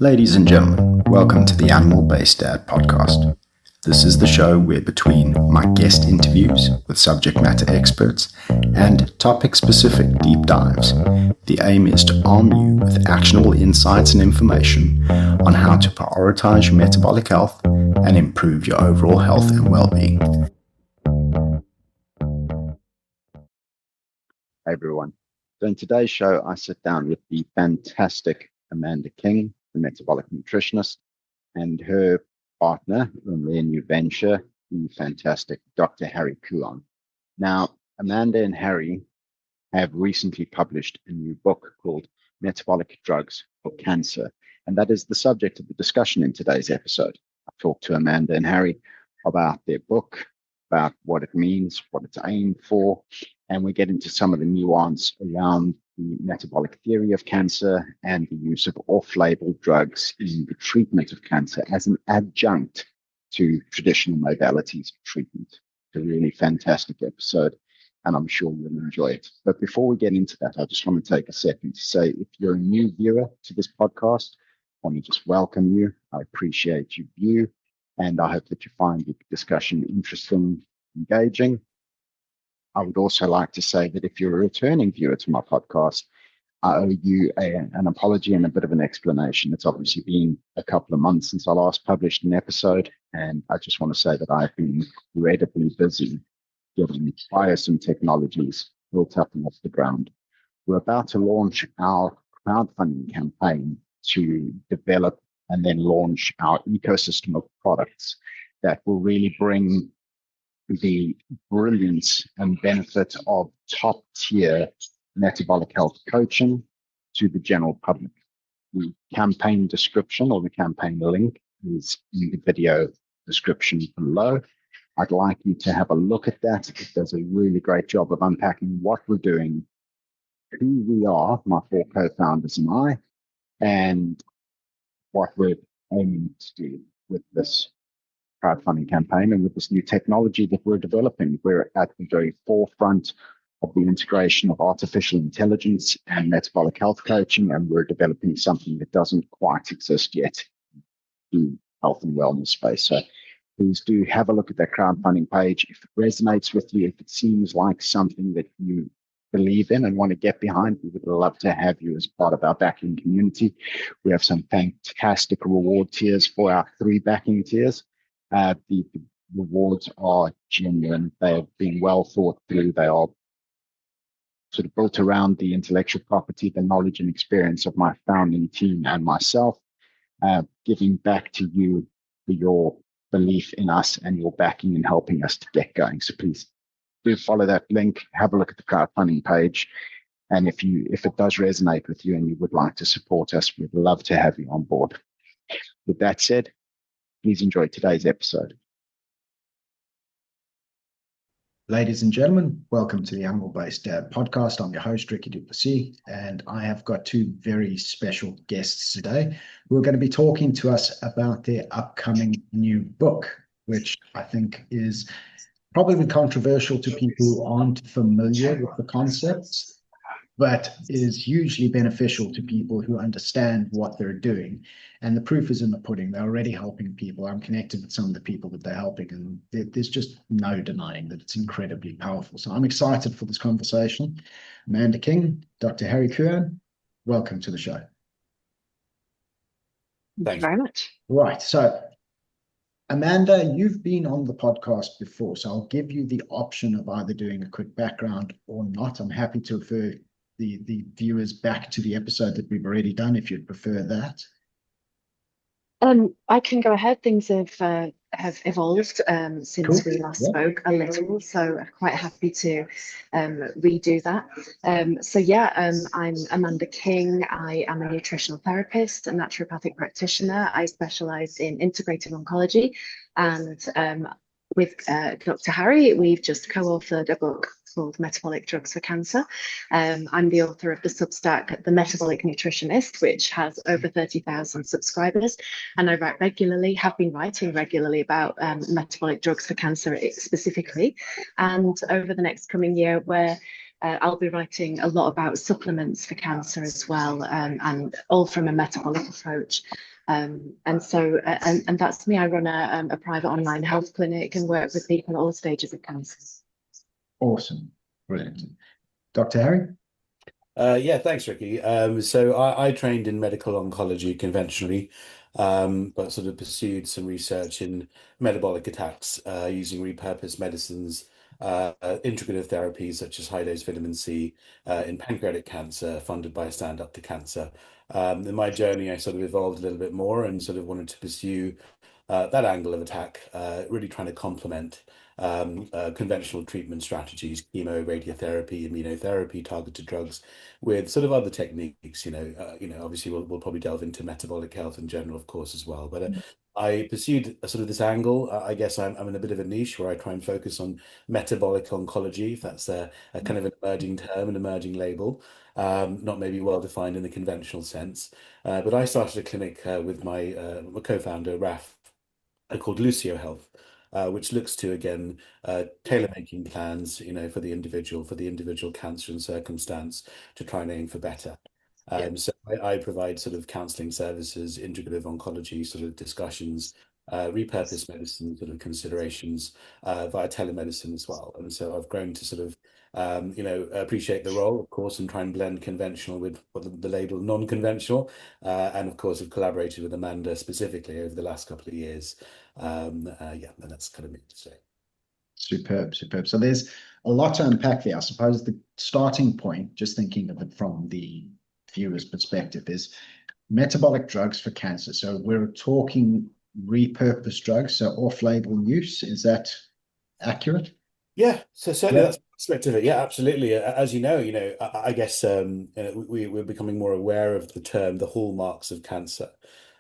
Ladies and gentlemen, welcome to the Animal-Based Dad podcast. This is the show where between my guest interviews with subject matter experts and topic-specific deep dives, the aim is to arm you with actionable insights and information on how to prioritize your metabolic health and improve your overall health and well-being. Hey everyone. So in today's show, I sit down with the fantastic Amanda King, the metabolic nutritionist, and her partner in their new venture, the fantastic Dr. Harry Kuhan. Now, Amanda and Harry have recently published a new book called Metabolic Drugs for Cancer, and that is the subject of the discussion in today's episode. I talked to Amanda and Harry about their book, about what it means, what it's aimed for, and we get into some of the nuance around the metabolic theory of cancer and the use of off-label drugs in the treatment of cancer as an adjunct to traditional modalities of treatment. It's a really fantastic episode, and I'm sure you'll enjoy it. But before we get into that, I just want to take a second to say, if you're a new viewer to this podcast, I want to just welcome you. I appreciate your view, and I hope that you find the discussion interesting, engaging. I would also like to say that if you're a returning viewer to my podcast, I owe you an apology and a bit of an explanation. It's obviously been a couple of months since I last published an episode, and I just want to say that I've been incredibly busy getting some technologies built up and off the ground. We're about to launch our crowdfunding campaign to develop and then launch our ecosystem of products that will really bring the brilliance and benefit of top-tier metabolic health coaching to the general public. The campaign description or the campaign link is in the video description below. I'd like you to have a look at that. It does a really great job of unpacking what we're doing, who we are, my four co-founders and I, and what we're aiming to do with this crowdfunding campaign and with this new technology that we're developing. We're at the very forefront of the integration of artificial intelligence and metabolic health coaching, and we're developing something that doesn't quite exist yet in health and wellness space. So please do have a look at that crowdfunding page. If it resonates with you, if it seems like something that you believe in and want to get behind, we would love to have you as part of our backing community. We have some fantastic reward tiers for our 3 backing tiers. The rewards are genuine. They have been well thought through. They are sort of built around the intellectual property, the knowledge and experience of my founding team and myself, giving back to you for your belief in us and your backing and helping us to get going. So please do follow that link, have a look at the crowdfunding page. And if it does resonate with you and you would like to support us, we'd love to have you on board. With that said, please enjoy today's episode. Ladies and gentlemen, welcome to the Animal-Based Dad podcast. I'm your host, Ricky Duplessis, and I have got 2 very special guests today who are going to be talking to us about their upcoming new book, which I think is probably controversial to people who aren't familiar with the concepts, but is hugely beneficial to people who understand what they're doing. And the proof is in the pudding. They're already helping people. I'm connected with some of the people that they're helping, and there's just no denying that it's incredibly powerful. So I'm excited for this conversation. Amanda King, Dr. Harry Kuhan, welcome to the show. Thank you very much. Right. So Amanda, you've been on the podcast before, so I'll give you the option of either doing a quick background or not. I'm happy to refer the viewers back to the episode that we've already done if you'd prefer that. I can go ahead. Things have evolved since we last spoke a little, so I'm quite happy to redo that. I'm Amanda King. I am a nutritional therapist, a naturopathic practitioner. I specialize in integrative oncology, and with Dr. Harry, we've just co-authored a book called Metabolic Drugs for Cancer. I'm the author of the Substack, The Metabolic Nutritionist, which has over 30,000 subscribers. And I have been writing regularly about metabolic drugs for cancer specifically. And over the next coming year, we're I'll be writing a lot about supplements for cancer as well, and all from a metabolic approach. And that's me. I run a private online health clinic and work with people at all stages of cancer. Awesome. Brilliant. Dr. Harry? Yeah, thanks, Ricky. So I trained in medical oncology conventionally, but sort of pursued some research in metabolic attacks using repurposed medicines, integrative therapies such as high-dose vitamin C in pancreatic cancer, funded by Stand Up to Cancer. In my journey, I sort of evolved a little bit more and sort of wanted to pursue that angle of attack, really trying to complement conventional treatment strategies, chemo, radiotherapy, immunotherapy, targeted drugs, with sort of other techniques. Obviously we'll probably delve into metabolic health in general, of course, as well. But I pursued sort of this angle. I guess I'm in a bit of a niche where I try and focus on metabolic oncology, if that's a kind of an emerging term, an emerging label, not maybe well defined in the conventional sense. But I started a clinic with my co-founder, Raf, called Lucio Health, which looks to, again, tailor-making plans, for the individual cancer and circumstance to try and aim for better. So I provide sort of counseling services, integrative oncology sort of discussions, repurposed medicine sort of considerations via telemedicine as well. And so I've grown to sort of appreciate the role, of course, and try and blend conventional with the label non-conventional. And of course, I've collaborated with Amanda specifically over the last couple of years. And that's kind of me to say. Superb. So there's a lot to unpack there. I suppose the starting point, just thinking of it from the viewer's perspective, is metabolic drugs for cancer. So we're talking repurposed drugs, so off-label use. Is that accurate? Yeah, so certainly that's the aspect of it. Yeah, absolutely. As you know, I guess we're becoming more aware of the term, the hallmarks of cancer.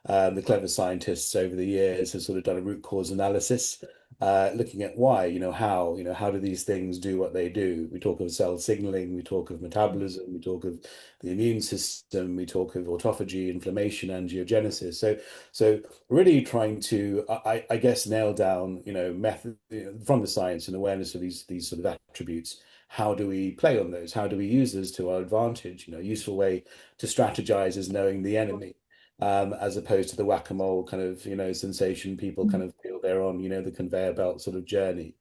The clever scientists over the years have sort of done a root cause analysis, looking at why, how do these things do what they do? We talk of cell signaling, we talk of metabolism, we talk of the immune system, we talk of autophagy, inflammation, angiogenesis. So really trying to, I guess, nail down, method from the science and awareness of these sort of attributes. How do we play on those? How do we use those to our advantage? A useful way to strategize is knowing the enemy. As opposed to the whack-a-mole kind of, sensation people kind of feel they're on, the conveyor belt sort of journey.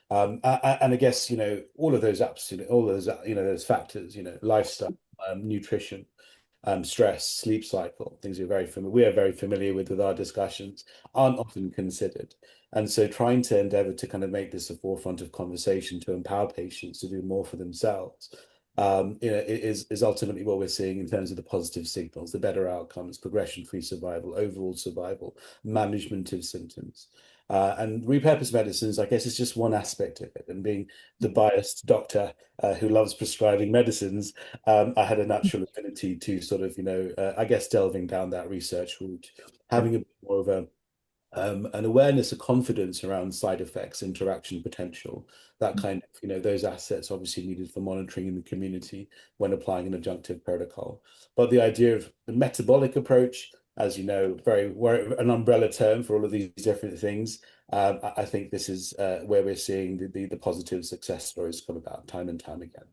And I guess, all of those those factors, lifestyle, nutrition, stress, sleep cycle, things we are very familiar with our discussions, aren't often considered. And so trying to endeavor to kind of make this a forefront of conversation to empower patients to do more for themselves is ultimately what we're seeing in terms of the positive signals, the better outcomes, progression-free survival, overall survival, management of symptoms. And repurposed medicines, I guess, is just one aspect of it. And being the biased doctor who loves prescribing medicines, I had a natural affinity to sort of, I guess, delving down that research route, having a bit more of an awareness, a confidence around side effects, interaction potential, that kind of, those assets obviously needed for monitoring in the community when applying an adjunctive protocol. But the idea of the metabolic approach, as you know, an umbrella term for all of these different things. I think this is where we're seeing the positive success stories come about time and time again.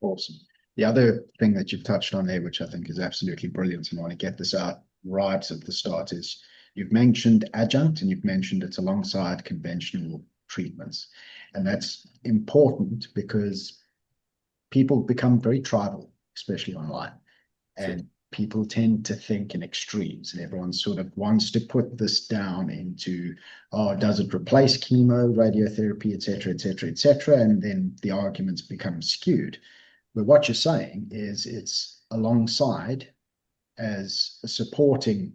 Awesome. The other thing that you've touched on there, which I think is absolutely brilliant, and I want to get this out right at the start, is you've mentioned adjunct and you've mentioned it's alongside conventional treatments. And that's important because people become very tribal, especially online. And people tend to think in extremes, and everyone sort of wants to put this down into, does it replace chemo, radiotherapy, et cetera, et cetera, et cetera? And then the arguments become skewed. But what you're saying is it's alongside as a supporting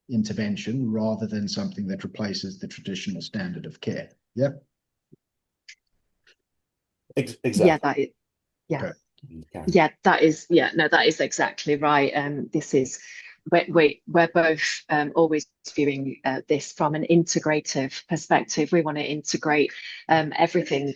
intervention rather than something that replaces the traditional standard of care. Yeah. Exactly. That is exactly right. This is we're both always viewing this from an integrative perspective. We want to integrate everything.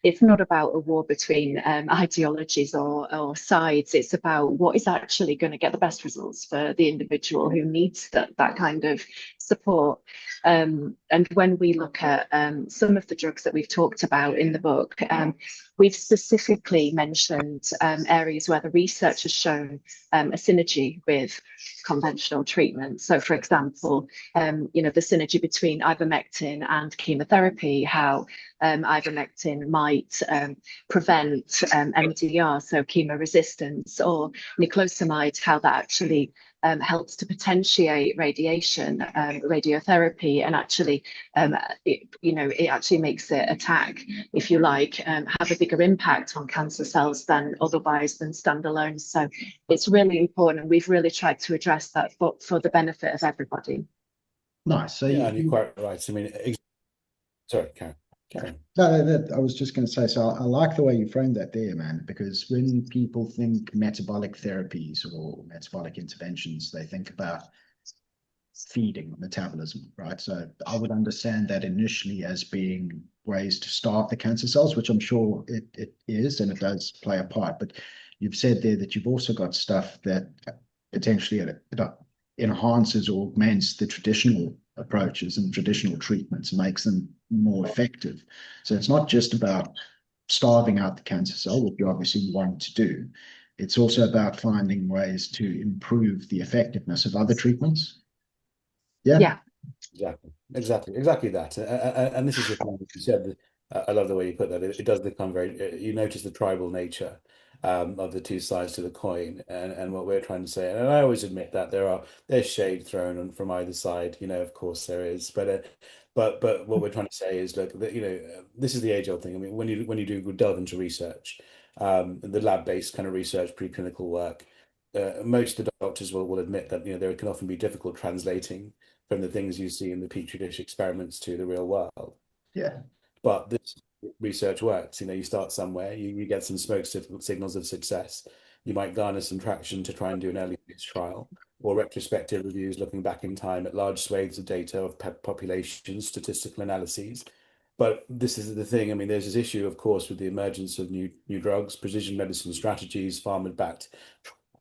It's not about a war between ideologies or sides. It's about what is actually going to get the best results for the individual who needs that kind of support. And when we look at some of the drugs that we've talked about in the book, we've specifically mentioned areas where the research has shown a synergy with conventional treatment. So, for example, the synergy between ivermectin and chemotherapy, how ivermectin might prevent MDR, so chemo resistance, or niclosamide, how that actually helps to potentiate radiotherapy, and actually, it actually makes it attack, if you like, have a bigger impact on cancer cells than standalone. So it's really important, and we've really tried to address that for the benefit of everybody. Nice. So yeah, and you're quite right. I mean, sorry, Karen. No, I was just going to say, so I like the way you framed that there, man, because when people think metabolic therapies or metabolic interventions, they think about feeding metabolism, right? So I would understand that initially as being ways to starve the cancer cells, which I'm sure it is, and it does play a part. But you've said there that you've also got stuff that potentially it enhances or augments the traditional approaches and traditional treatments, makes them more effective. So it's not just about starving out the cancer cell, which you obviously want to do. It's also about finding ways to improve the effectiveness of other treatments. Yeah. Exactly that. And this is the thing you said. I love the way you put that. It does become very. You notice the tribal nature of the two sides to the coin, and what we're trying to say. And I always admit that there's shade thrown on from either side. Of course there is. But what we're trying to say is, look, this is the age-old thing. I mean, when you do delve into research, the lab-based kind of research, preclinical work, most of the doctors will admit that there can often be difficult translating from the things you see in the petri dish experiments to the real world. Yeah. But this research works. You start somewhere, you get some smoke signals of success. You might garner some traction to try and do an early phase trial, or retrospective reviews looking back in time at large swathes of data of populations, statistical analyses. But this is the thing. I mean, there's this issue, of course, with the emergence of new drugs, precision medicine strategies, pharma-backed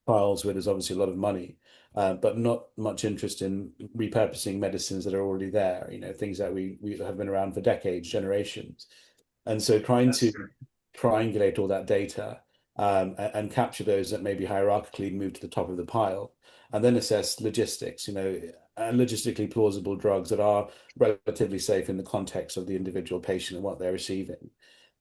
trials where there's obviously a lot of money, but not much interest in repurposing medicines that are already there, things that we have been around for decades, generations. And so trying to triangulate all that data and capture those that maybe hierarchically move to the top of the pile, and then assess logistics, and logistically plausible drugs that are relatively safe in the context of the individual patient and what they're receiving.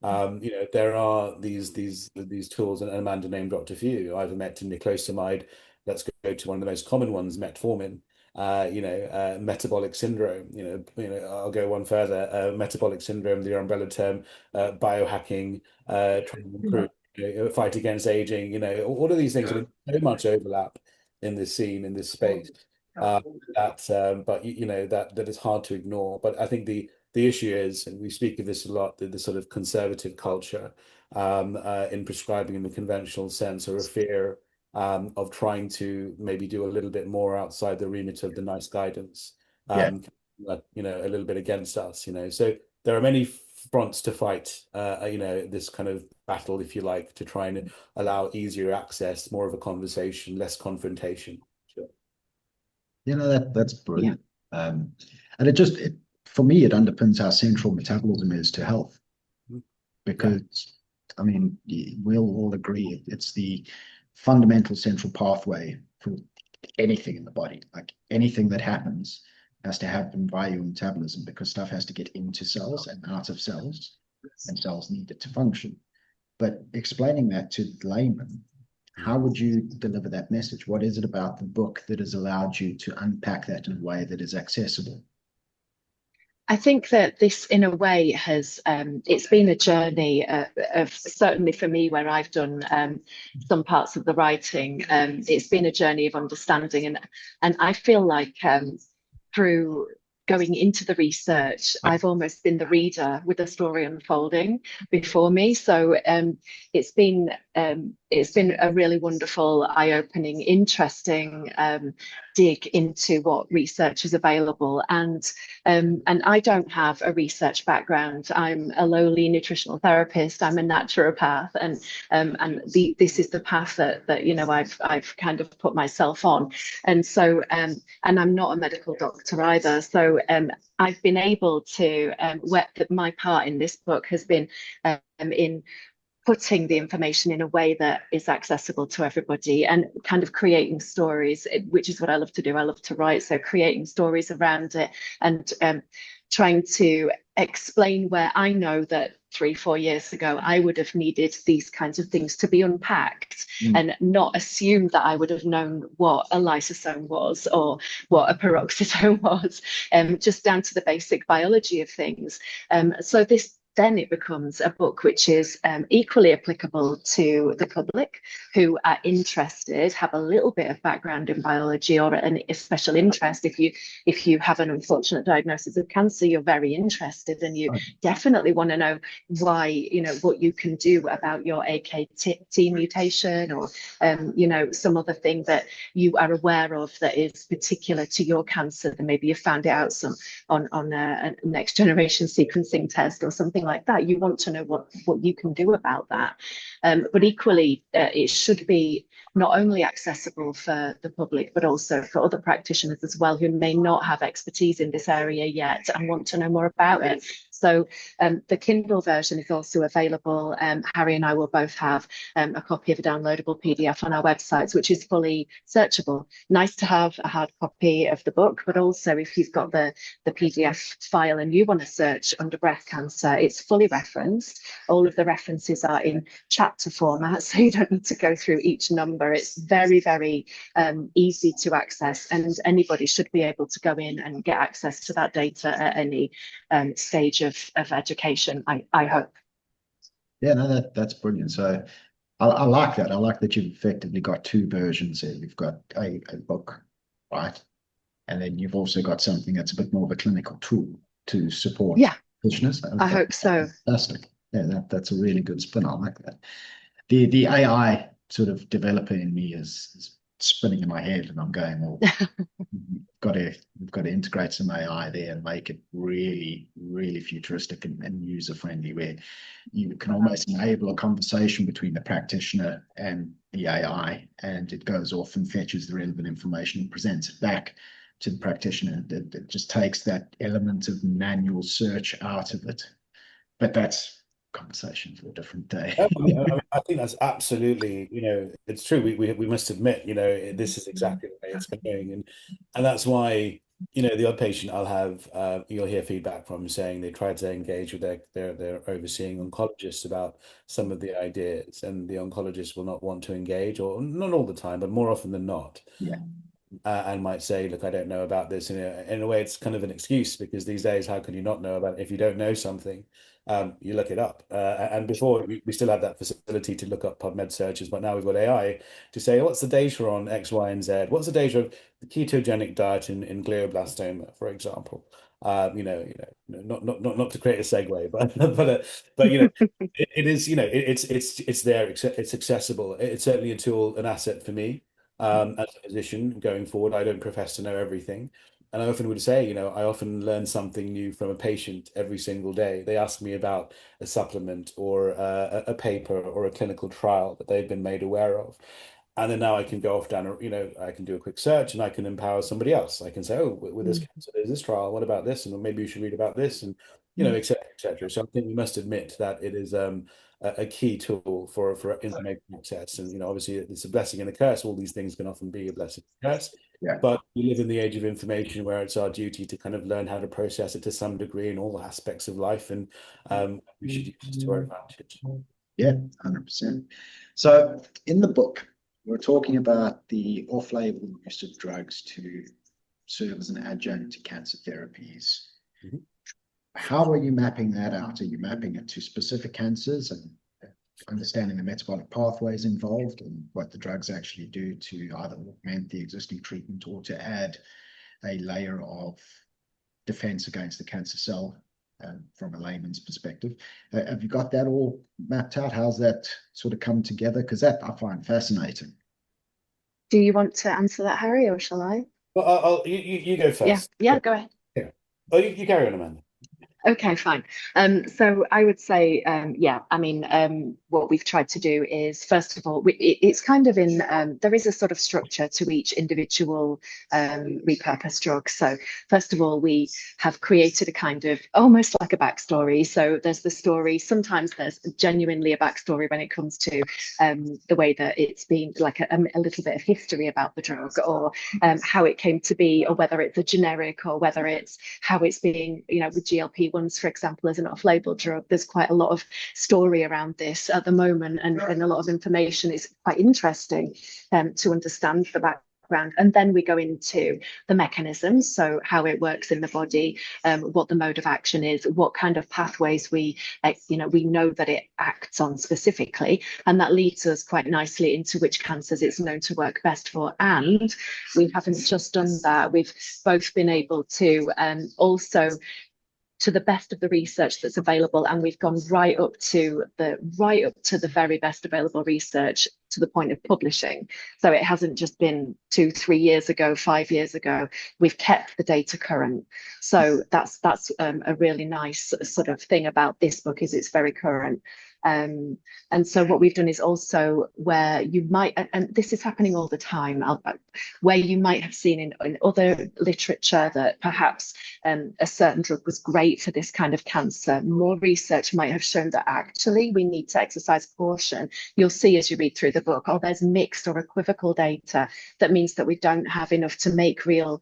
There are these tools, and Amanda named dropped a few: ivermectin, niclosamide. Let's go to one of the most common ones, metformin. Metabolic syndrome. I'll go one further. Metabolic syndrome, the umbrella term, biohacking, trying to improve, fight against aging. All of these things. I mean, so much overlap in this scene, in this space. But that is hard to ignore. But I think the issue is, and we speak of this a lot, the sort of conservative culture in prescribing in the conventional sense, or a fear of trying to maybe do a little bit more outside the remit of the nice guidance, a little bit against us. So there are many fronts to fight, this kind of battle, if you like, to try and allow easier access, more of a conversation, less confrontation. That's brilliant. And for me, it underpins how central metabolism is to health, because I mean, we'll all agree it's the fundamental central pathway for anything in the body. Like anything that happens has to happen via your metabolism, because stuff has to get into cells and out of cells, and cells need it to function. But explaining that to the layman, how would you deliver that message? What is it about the book that has allowed you to unpack that in a way that is accessible? I think that this, in a way, has it's been a journey of certainly for me, where I've done some parts of the writing. It's been a journey of understanding, and I feel like through going into the research, I've almost been the reader with the story unfolding before me. So it's been it's been a really wonderful, eye-opening, interesting dig into what research is available. And I don't have a research background. I'm a lowly nutritional therapist. I'm a naturopath, and this is the path that you know I've kind of put myself on. And so and I'm not a medical doctor either. So I've been able to my part in this book has been in putting the information in a way that is accessible to everybody and kind of creating stories, which is what I love to do. I love to write, so creating stories around it and trying to explain where I know that 3-4 years ago I would have needed these kinds of things to be unpacked and not assume that I would have known what a lysosome was or what a peroxisome was, just down to the basic biology of things. So then it becomes a book which is equally applicable to the public who are interested, have a little bit of background in biology or a special interest. If you have an unfortunate diagnosis of cancer, you're very interested and you definitely want to know why, you know, what you can do about your AKT mutation or, you know, some other thing that you are aware of that is particular to your cancer. Then maybe you found it out on a next generation sequencing test or something like that. You want to know what you can do about that. But equally, it should be not only accessible for the public, but also for other practitioners as well who may not have expertise in this area yet and want to know more about it. So the Kindle version is also available. Harry and I will both have a copy of a downloadable PDF on our websites, which is fully searchable. Nice to have a hard copy of the book, but also if you've got the PDF file and you want to search under breast cancer, it's fully referenced. All of the references are in chapter format, so you don't need to go through each number. It's very, very easy to access, and anybody should be able to go in and get access to that data at any stage of education, I hope. Yeah, no, that's brilliant. So I like that. I like that you've effectively got two versions here. You've got a book, right? And then you've also got something that's a bit more of a clinical tool to support practitioners. I hope so. Fantastic. Yeah, that's a really good spin. I like that. The AI sort of developer in me is spinning in my head, and I'm going, well, we've got to integrate some AI there and make it really, really futuristic and user friendly, where you can almost enable a conversation between the practitioner and the AI, and it goes off and fetches the relevant information and presents it back to the practitioner. That just takes that element of manual search out of it. But that's conversation for a different day. I think that's absolutely, you know, it's true. We must admit, you know, this is exactly the way it's going, and that's why, you know, the odd patient I'll have, you'll hear feedback from saying they tried to engage with their overseeing oncologist about some of the ideas, and the oncologist will not want to engage, or not all the time, but more often than not. Yeah. And might say, look, I don't know about this. In a way, it's kind of an excuse, because these days, how can you not know about it? If you don't know something, you look it up. And before, we still had that facility to look up PubMed searches, but now we've got AI to say, what's the data on X, Y, and Z? What's the data of the ketogenic diet in glioblastoma, for example? You know, not to create a segue, but you know, it is, you know, it's there, it's accessible. It's certainly a tool, an asset for me. As a physician going forward. I don't profess to know everything. And I often would say, you know, I often learn something new from a patient every single day. They ask me about a supplement or a paper or a clinical trial that they've been made aware of. And then now I can go off down, you know, I can do a quick search and I can empower somebody else. I can say, oh, with this cancer, there's this trial. What about this? And maybe you should read about this, and, you know, et cetera, et cetera. So I think we must admit that it is a key tool for information access. And, you know, obviously it's a blessing and a curse. All these things can often be a blessing and a curse. Yeah. But we live in the age of information where it's our duty to kind of learn how to process it to some degree in all aspects of life. And we should use it to our advantage. Yeah, 100%. So in the book, we're talking about the off-label use of drugs to serve as an adjunct to cancer therapies. Mm-hmm. How are you mapping that out? Are you mapping it to specific cancers and understanding the metabolic pathways involved and what the drugs actually do to either augment the existing treatment or to add a layer of defense against the cancer cell? from a layman's perspective. Have you got that all mapped out? How's that sort of come together? Because that I find fascinating. Do you want to answer that, Harry, or shall I? Well, you go first. Yeah, go ahead. Yeah. Oh, you carry on, Amanda. Okay, fine. So I would say, yeah, I mean, what we've tried to do is, first of all, it's kind of in, there is a sort of structure to each individual repurposed drug. So first of all, we have created a kind of almost like a backstory. So there's the story. Sometimes there's genuinely a backstory when it comes to the way that it's been, like a little bit of history about the drug, or how it came to be, or whether it's a generic, or whether it's how it's being, with GLP ones, for example, as an off-label drug. There's quite a lot of story around this at the moment, and a lot of information. Is quite interesting to understand the background. And then we go into the mechanisms, so how it works in the body, what the mode of action is, what kind of pathways we know that it acts on specifically, and that leads us quite nicely into which cancers it's known to work best for. And we haven't just done that, we've both been able to also, to the best of the research that's available, and we've gone right up to the very best available research, to the point of publishing. So it hasn't just been 2-3 years ago, 5 years ago. We've kept the data current. So that's a really nice sort of thing about this book, is it's very current. And so what we've done is also, where you might, and this is happening all the time, where you might have seen in other literature that perhaps a certain drug was great for this kind of cancer, more research might have shown that actually we need to exercise caution. You'll see as you read through the book, oh, there's mixed or equivocal data. That means that we don't have enough to make real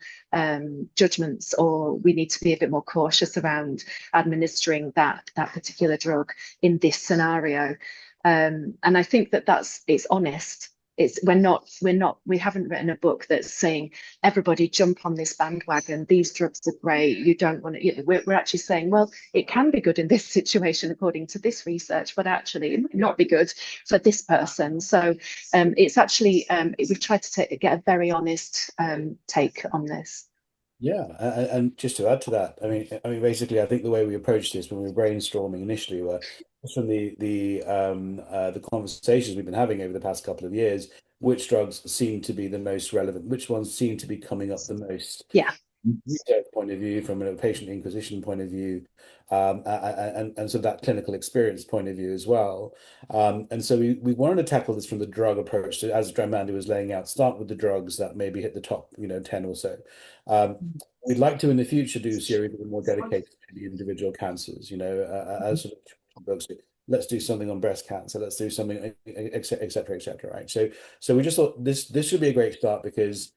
judgments, or we need to be a bit more cautious around administering that particular drug in this scenario. And I think that it's honest. We haven't written a book that's saying everybody jump on this bandwagon, these drugs are great, you don't want to, we're actually saying, well, it can be good in this situation according to this research, but actually it might not be good for this person. So it's actually, we've tried to get a very honest take on this. Yeah, and just to add to that, I mean, basically, I think the way we approached this when we were brainstorming initially were just from the conversations we've been having over the past couple of years, which drugs seem to be the most relevant, which ones seem to be coming up the most. Yeah. Research point of view, from a patient inquisition point of view, and so that clinical experience point of view as well. And so we wanted to tackle this from the drug approach. So as Amanda was laying out, start with the drugs that maybe hit the top, 10 or so. We'd like to in the future do a series that are more dedicated to the individual cancers, as sort of books. Let's do something on breast cancer. Let's do something, et cetera, right? So we just thought this should be a great start, because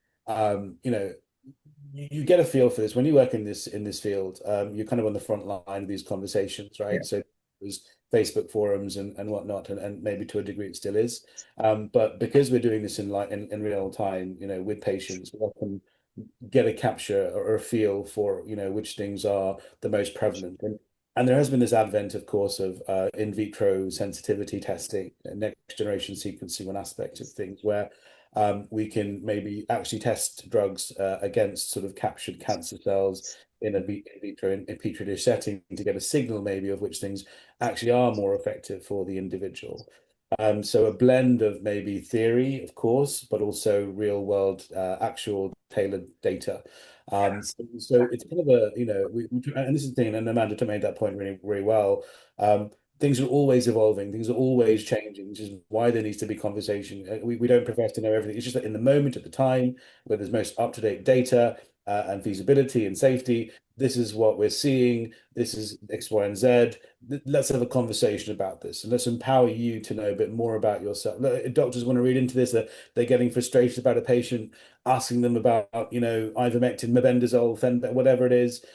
you get a feel for this when you work in this field. You're kind of on the front line of these conversations, right? Yeah. So there's Facebook forums and whatnot, and maybe to a degree it still is. But because we're doing this in real time, with patients, we often get a capture or a feel for which things are the most prevalent. And there has been this advent, of course, of in vitro sensitivity testing, next generation sequencing, one aspect of things where we can maybe actually test drugs against sort of captured cancer cells in a vitro in petri dish setting to get a signal maybe of which things actually are more effective for the individual. So a blend of maybe theory, of course, but also real world actual tailored data. So it's kind of a, and this is the thing, and Amanda made that point really, really well. Things are always evolving, things are always changing, which is why there needs to be conversation. We don't profess to know everything. It's just that in the moment, at the time, where there's most up-to-date data and feasibility and safety, this is what we're seeing, this is X, Y, and Z. Let's have a conversation about this, and let's empower you to know a bit more about yourself. If doctors want to read into this, they're getting frustrated about a patient, asking them about, ivermectin, mebendazole, whatever it is.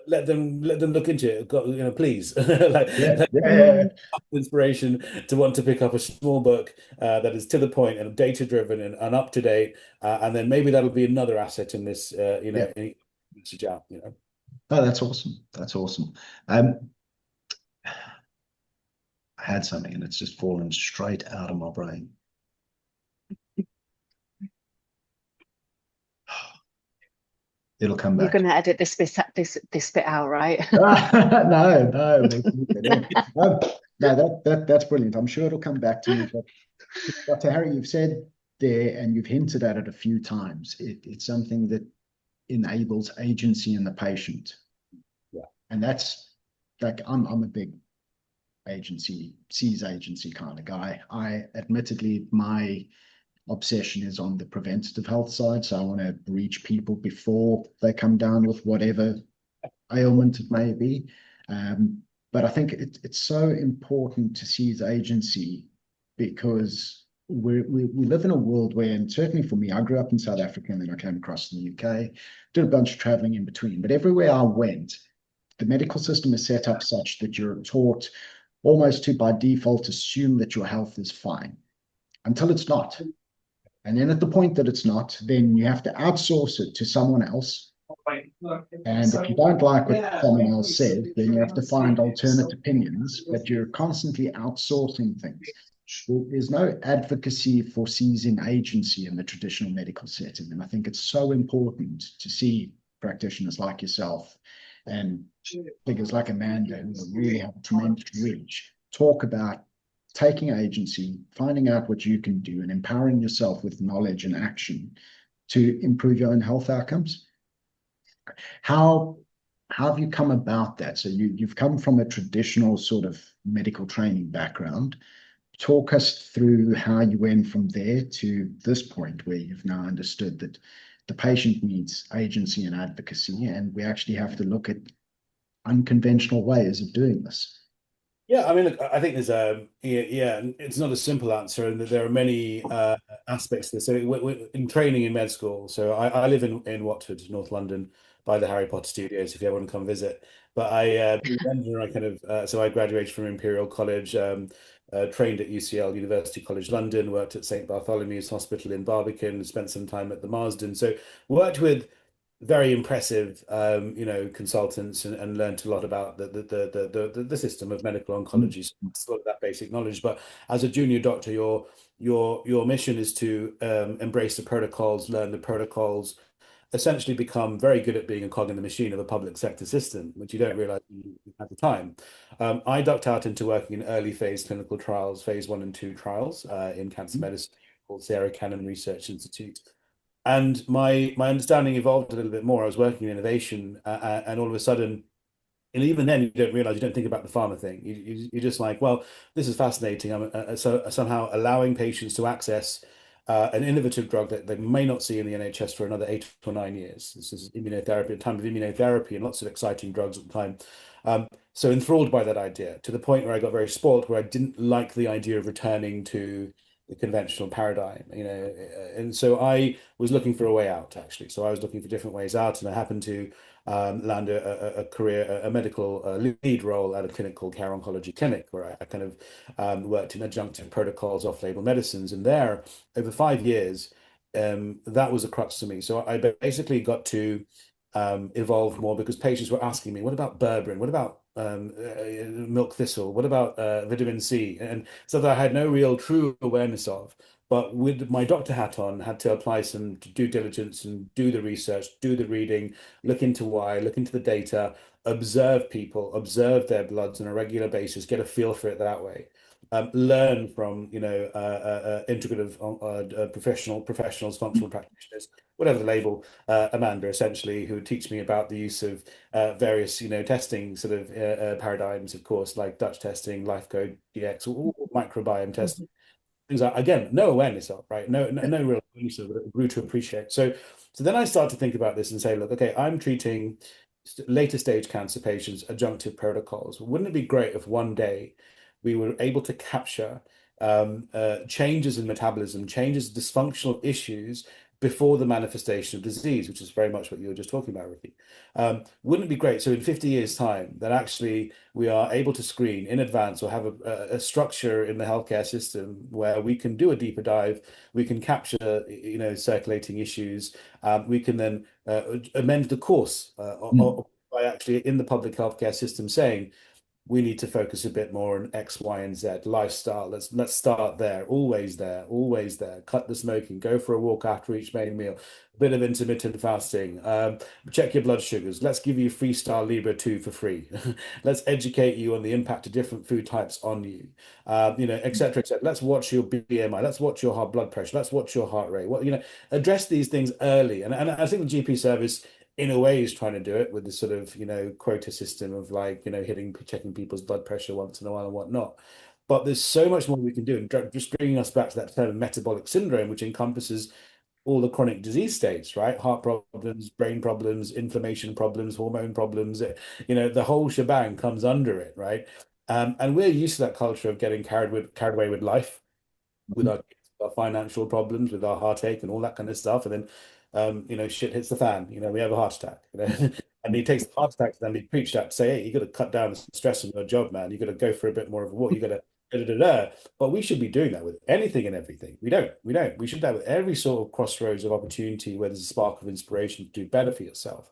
Let them look into it. Please. Inspiration to want to pick up a small book that is to the point and data driven and up to date, and then maybe that'll be another asset in this. Message out. Oh, that's awesome. That's awesome. I had something and it's just fallen straight out of my brain. It'll come You're back. going to edit this bit out, right? No, no, no, that's brilliant. I'm sure it'll come back to me. But Dr. Harry, you've said there, and you've hinted at it a few times, it's something that enables agency in the patient. Yeah. And that's like, I'm a big sees agency kind of guy. I admittedly, my obsession is on the preventative health side. So I want to reach people before they come down with whatever ailment it may be. But I think it's so important to seize agency, because we live in a world where, and certainly for me, I grew up in South Africa and then I came across to the UK, did a bunch of traveling in between. But everywhere I went, the medical system is set up such that you're taught almost to, by default, assume that your health is fine until it's not. And then at the point that it's not, then you have to outsource it to someone else. And if you don't like what someone else says, then you have to find alternate opinions, but you're constantly outsourcing things. There's no advocacy for seizing agency in the traditional medical setting. And I think it's so important to see practitioners like yourself and figures like Amanda, who really have a tremendous reach, talk about taking agency, finding out what you can do, and empowering yourself with knowledge and action to improve your own health outcomes. How have you come about that? So you've come from a traditional sort of medical training background. Talk us through how you went from there to this point where you've now understood that the patient needs agency and advocacy, and we actually have to look at unconventional ways of doing this. Yeah, I mean, look, I think there's it's not a simple answer, and there are many aspects to this. So in training in med school, so I live in Watford, North London, by the Harry Potter Studios, if you ever want to come visit. But so I graduated from Imperial College, trained at UCL, University College London, worked at St Bartholomew's Hospital in Barbican, spent some time at the Marsden. So worked with very impressive, consultants, and learned a lot about the system of medical oncology. So it's a lot of that basic knowledge. But as a junior doctor, your mission is to embrace the protocols, learn the protocols, essentially become very good at being a cog in the machine of a public sector system, which you don't realize at the time. I ducked out into working in early phase clinical trials, phase 1 and 2 trials in cancer medicine, called Sarah Cannon Research Institute. And my understanding evolved a little bit more. I was working in innovation, and all of a sudden, and even then, you don't realize, you don't think about the pharma thing. You're just like, well, this is fascinating. So somehow allowing patients to access an innovative drug that they may not see in the NHS for another 8 or 9 years. This is immunotherapy, a time of immunotherapy, and lots of exciting drugs at the time. So enthralled by that idea, to the point where I got very spoiled, where I didn't like the idea of returning to the conventional paradigm, and so I was looking for a way out, actually. So I was looking for different ways out, and I happened to land a career, a medical lead role at a clinic called Care Oncology Clinic, where I kind of worked in adjunctive protocols, off-label medicines, and there, over 5 years, that was a crux to me. So I basically got to evolve more, because patients were asking me, what about berberine? What about milk thistle? What about vitamin C? And so that I had no real true awareness of. But with my doctor hat on, had to apply some due diligence and do the research, do the reading, look into why, look into the data, observe people, observe their bloods on a regular basis, get a feel for it that way. Learn from integrative professionals, functional practitioners, whatever the label, Amanda, essentially, who would teach me about the use of various testing sort of paradigms, of course, like Dutch testing, LifeCode DX, or microbiome testing. Things like, again, no awareness of, right? No real awareness of, but it grew to appreciate. So then I started to think about this and say, look, okay, I'm treating later stage cancer patients, adjunctive protocols. Wouldn't it be great if one day we were able to capture changes in metabolism, changes, dysfunctional issues before the manifestation of disease, which is very much what you were just talking about, Ricky. Wouldn't it be great? So in 50 years' time, that actually we are able to screen in advance, or have a structure in the healthcare system where we can do a deeper dive, we can capture, circulating issues, we can then amend the course by actually in the public healthcare system saying, we need to focus a bit more on X, Y, and Z lifestyle. Let's start there. Always there, always there. Cut the smoking. Go for a walk after each main meal. A bit of intermittent fasting. Check your blood sugars. Let's give you Freestyle Libre 2 for free. Let's educate you on the impact of different food types on you. Et cetera, et cetera. Let's watch your BMI. Let's watch your heart blood pressure. Let's watch your heart rate. Address these things early. And I think the GP service, in a way, is trying to do it with the sort of, quota system of checking people's blood pressure once in a while and whatnot. But there's so much more we can do. And just bringing us back to that term of metabolic syndrome, which encompasses all the chronic disease states, right? Heart problems, brain problems, inflammation problems, hormone problems, the whole shebang comes under it, right? And we're used to that culture of getting carried away with life, with our financial problems, with our heartache and all that kind of stuff. And then, shit hits the fan, we have a heart attack, and it takes the heart attack to then be preached at to say, hey, you got to cut down the stress in your job, man. You got to go for a bit more of a walk. You got to But we should be doing that with anything and everything. We don't. We should do that with every sort of crossroads of opportunity where there's a spark of inspiration to do better for yourself.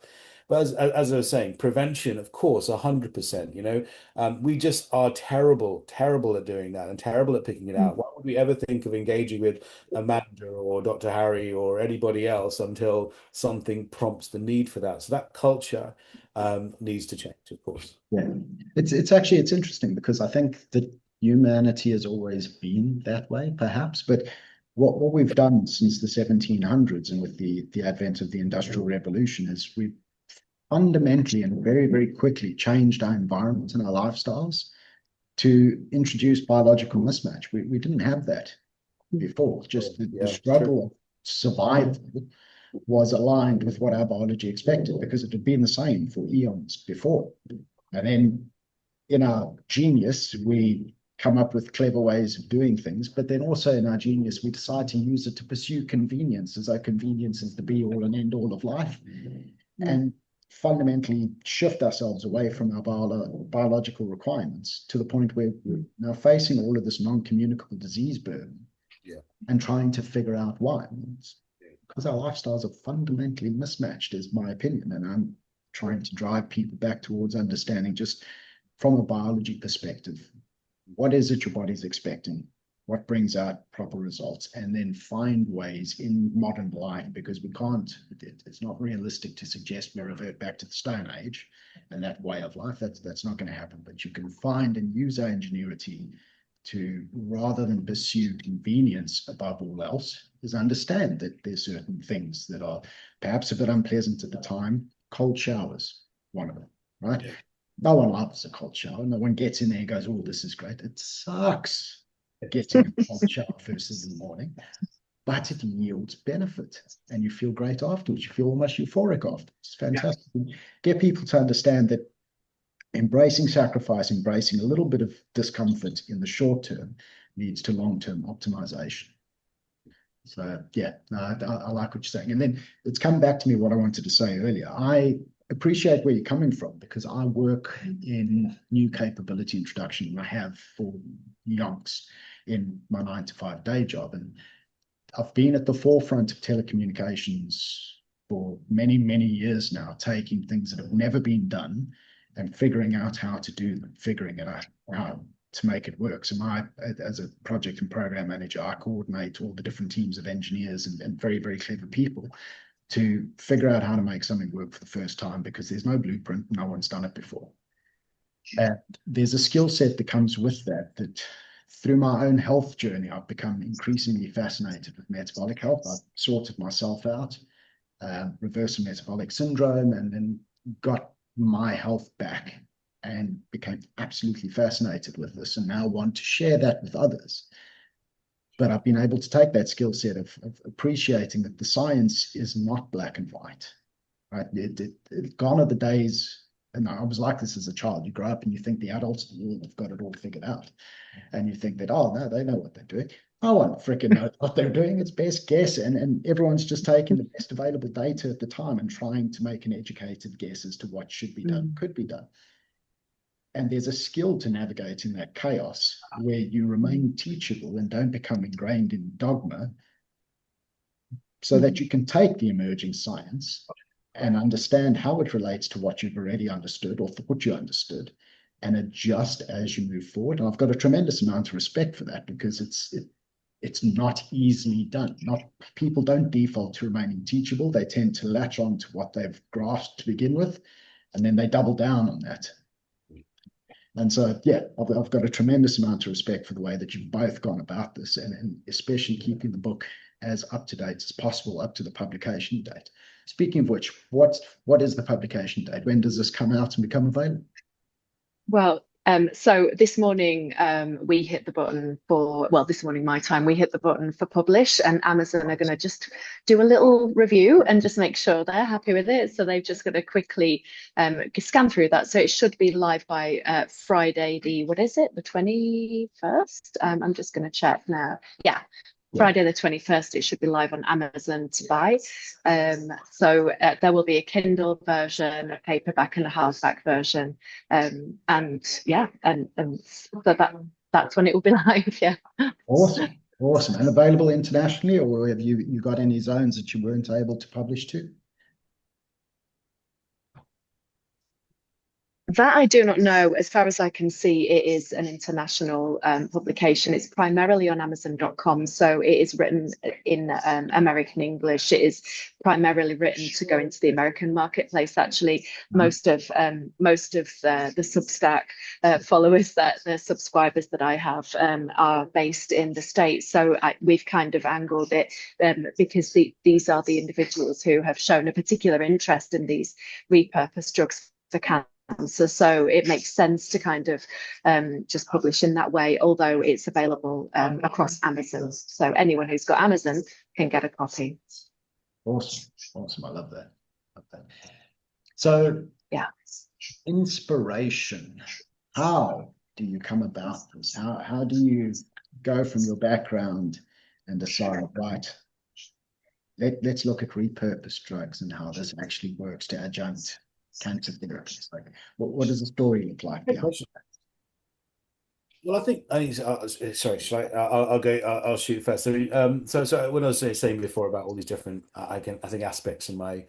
But as I was saying, prevention, of course, 100%. We just are terrible at doing that and terrible at picking it out. Why would we ever think of engaging with Amanda or Dr. Harry or anybody else until something prompts the need for that? So that culture needs to change, of course. Yeah, it's interesting because I think that humanity has always been that way, perhaps, but what we've done since the 1700s and with the advent of the Industrial Revolution is we've fundamentally and very, very quickly changed our environment and our lifestyles to introduce biological mismatch. We didn't have that before. Just the struggle of survival was aligned with what our biology expected because it had been the same for eons before. And then in our genius, we come up with clever ways of doing things, but then also in our genius, we decide to use it to pursue convenience as though convenience is the be all and end all of life. And fundamentally shift ourselves away from our biological requirements to the point where we're now facing all of this non-communicable disease burden and trying to figure out why. It's because our lifestyles are fundamentally mismatched, is my opinion. And I'm trying to drive people back towards understanding just from a biology perspective, what is it your body's expecting? What brings out proper results, and then find ways in modern life, because we can't, it's not realistic to suggest we revert back to the Stone Age and that way of life. That's not going to happen. But you can find and use our ingenuity to, rather than pursue convenience above all else, is understand that there's certain things that are perhaps a bit unpleasant at the time. Cold showers, one of them, right? Yeah. No one loves a cold shower. No one gets in there and goes, oh, this is great. It sucks getting a cold shower first in the morning, but it yields benefit and you feel great afterwards. You feel almost euphoric afterwards. It's fantastic. Yeah. Get people to understand that embracing sacrifice, embracing a little bit of discomfort in the short term leads to long-term optimization. So yeah, I like what you're saying. And then it's come back to me what I wanted to say earlier. I appreciate where you're coming from because I work in new capability introduction and I have for yonks in my 9-to-5 day job. And I've been at the forefront of telecommunications for many, many years now, taking things that have never been done and figuring out how to do them, figuring it out how to make it work. So as a project and program manager, I coordinate all the different teams of engineers and very, very clever people to figure out how to make something work for the first time, because there's no blueprint, no one's done it before. And there's a skill set that comes with that through my own health journey, I've become increasingly fascinated with metabolic health. I've sorted myself out, reversed metabolic syndrome, and then got my health back and became absolutely fascinated with this and now want to share that with others. But I've been able to take that skill set of appreciating that the science is not black and white, right? Gone are the days, and I was like this as a child. You grow up and you think the adults of the world have got it all figured out. And you think that, oh, no, they know what they're doing. No one freaking knows what they're doing. It's best guess. And everyone's just taking the best available data at the time and trying to make an educated guess as to what should be done, could be done. And there's a skill to navigating that chaos where you remain teachable and don't become ingrained in dogma, so that you can take the emerging science and understand how it relates to what you've already understood or thought you understood, and adjust as you move forward. And I've got a tremendous amount of respect for that, because it's not easily done. People don't default to remaining teachable. They tend to latch on to what they've grasped to begin with, and then they double down on that. And so, yeah, I've got a tremendous amount of respect for the way that you've both gone about this, and especially keeping the book as up to date as possible, up to the publication date. Speaking of which, what is the publication date? When does this come out and become available? Well, so this morning we hit the button this morning my time, we hit the button for publish, and Amazon are going to just do a little review and just make sure they're happy with it. So they've just got to quickly scan through that. So it should be live by Friday, the 21st? I'm just going to check now. Yeah. Friday the 21st, it should be live on Amazon to buy. So there will be a Kindle version, a paperback, and a hardback version. And so that's when it will be live. Yeah. Awesome. And available internationally, or have you got any zones that you weren't able to publish to? That I do not know. As far as I can see, it is an international publication. It's primarily on Amazon.com, so it is written in American English. It is primarily written to go into the American marketplace. Actually, most of the Substack followers, the subscribers that I have, are based in the States. So we've kind of angled it because these are the individuals who have shown a particular interest in these repurposed drugs for cancer. So it makes sense to kind of just publish in that way, although it's available across Amazon. So anyone who's got Amazon can get a copy. Awesome. I love that. So, yeah, inspiration. How do you come about this? How do you go from your background and decide, right, let's look at repurposed drugs and how this actually works to adjunct cancer therapies? Like, what does the story look like? Well, I think sorry, should I'll shoot first. So when I was saying before about all these different I think aspects of my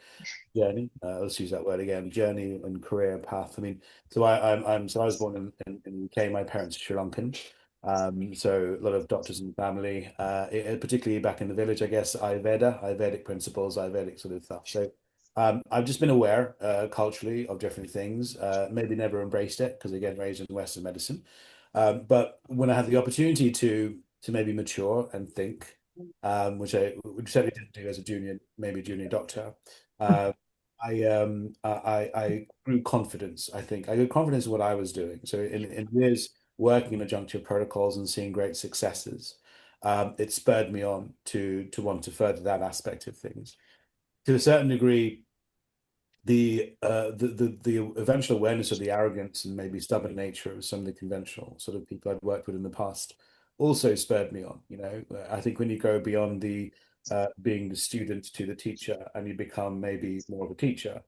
journey, let's use that word again, journey and career path. I mean, so I was born in the UK. My parents are Sri Lankan. So a lot of doctors in the family, particularly back in the village, I guess, Ayurvedic principles, Ayurvedic sort of stuff. So I've just been aware culturally of different things, maybe never embraced it because again, raised in Western medicine. But when I had the opportunity to maybe mature and think, which I certainly didn't do as a junior doctor, I grew confidence. I think I grew confidence in what I was doing. So in years working in adjunctive protocols and seeing great successes, it spurred me on to want to further that aspect of things. To a certain degree, the eventual awareness of the arrogance and maybe stubborn nature of some of the conventional sort of people I'd worked with in the past also spurred me on. I think when you go beyond the being the student to the teacher and you become maybe more of a teacher,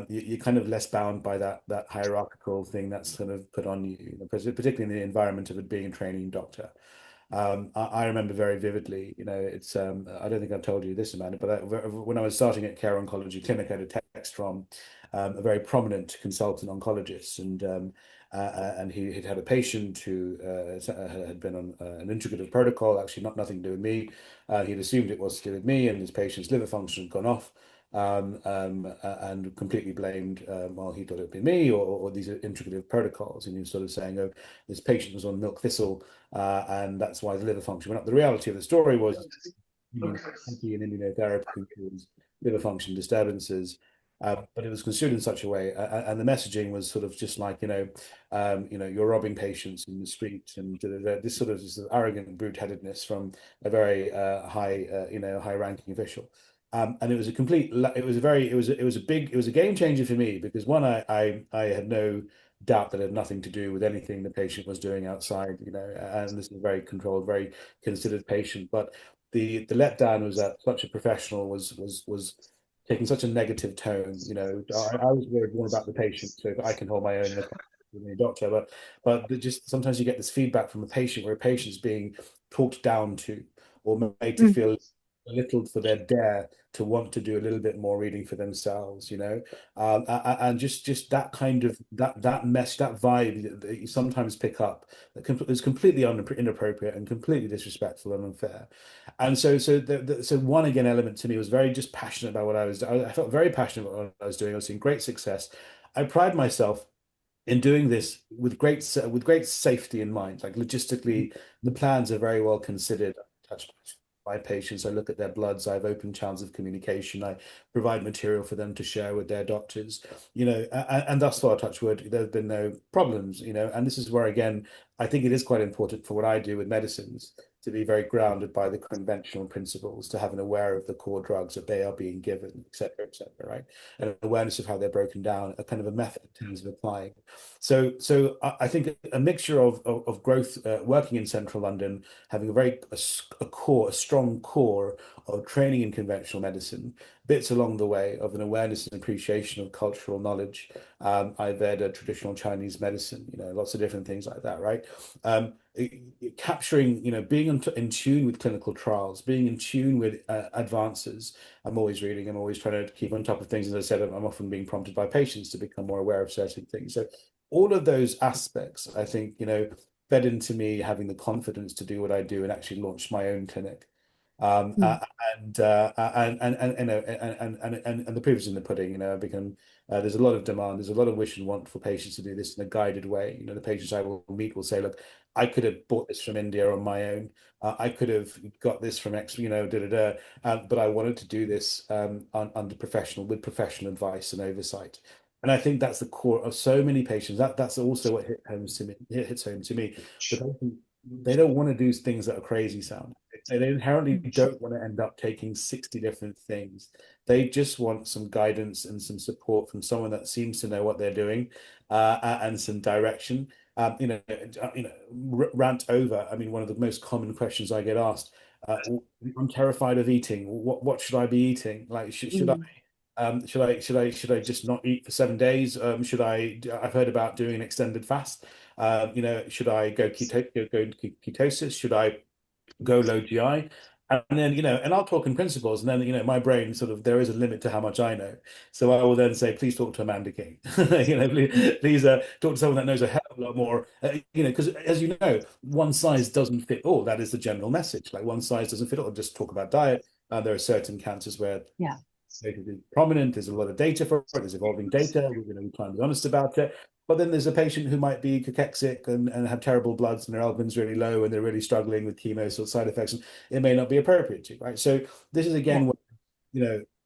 you're kind of less bound by that hierarchical thing that's kind of put on you, particularly in the environment of it being a training doctor. I remember very vividly, it's I don't think I've told you this, Amanda, but when I was starting at Care Oncology Clinic, I had a text from a very prominent consultant oncologist, and he'd had a patient who had been on an integrative protocol, actually nothing to do with me. He'd assumed it was to do with me, and his patient's liver function had gone off. And completely blamed, he thought it would be me or these integrative protocols. And he was sort of saying, oh, this patient was on milk thistle, and that's why the liver function went up. The reality of the story was immunotherapy and immunotherapy can cause liver function disturbances. But it was construed in such a way, and the messaging was sort of just like, you're robbing patients in the street, and this sort of arrogant brute-headedness from a very high-ranking official. And it was a game changer for me because one, I had no doubt that it had nothing to do with anything the patient was doing outside, and this is a very controlled, very considered patient. But the letdown was that such a professional was taking such a negative tone. I was worried more about the patient, so I can hold my own with a doctor, but just sometimes you get this feedback from a patient where a patient's being talked down to or made to feel belittled for their dare to want to do a little bit more reading for themselves, and just that kind of that mesh, that vibe that you sometimes pick up that is completely inappropriate and completely disrespectful and unfair. And so one again element to me was very just passionate about what I was. I felt very passionate about what I was doing. I was seeing great success. I pride myself in doing this with great safety in mind. Like logistically, the plans are very well considered. I touch my patients, I look at their bloods, I have open channels of communication, I provide material for them to share with their doctors, and thus far, touch wood, there's been no problems, and this is where again I think it is quite important for what I do with medicines to be very grounded by the conventional principles, to have an aware of the core drugs that they are being given, et cetera, right? And awareness of how they're broken down, a kind of a method in terms of applying. So I think a mixture of growth, working in central London, having a strong core of training in conventional medicine, bits along the way of an awareness and appreciation of cultural knowledge. I've read traditional Chinese medicine, lots of different things like that, right? Capturing, being in tune with clinical trials, being in tune with advances. I'm always reading, I'm always trying to keep on top of things. As I said, I'm often being prompted by patients to become more aware of certain things. So all of those aspects, I think, fed into me having the confidence to do what I do and actually launch my own clinic. And the proof is in the pudding. There's a lot of demand, there's a lot of wish and want for patients to do this in a guided way. The patients I will meet will say, look, I could have bought this from India on my own. I could have got this from X, but I wanted to do this with professional advice and oversight. And I think that's the core of so many patients. That's also what hits home to me. They don't want to do things that are crazy sound. They inherently don't want to end up taking 60 different things. They just want some guidance and some support from someone that seems to know what they're doing, and some direction. Rant over. I mean, one of the most common questions I get asked, I'm terrified of eating. What should I be eating? Like, should I just not eat for 7 days? I've heard about doing an extended fast. Should I go ketosis? Should I go low GI? And then, and I'll talk in principles, and then, my brain there is a limit to how much I know. So I will then say, please talk to Amanda King. Please talk to someone that knows a hell of a lot more, because as you know, one size doesn't fit all. That is the general message. Like one size doesn't fit all. Just talk about diet. There are certain cancers where data is prominent. There's a lot of data for it. There's evolving data. We're going to try and be honest about it. But then there's a patient who might be cachexic and have terrible bloods and their album's really low and they're really struggling with chemo side effects, and it may not be appropriate to, right? So this is again,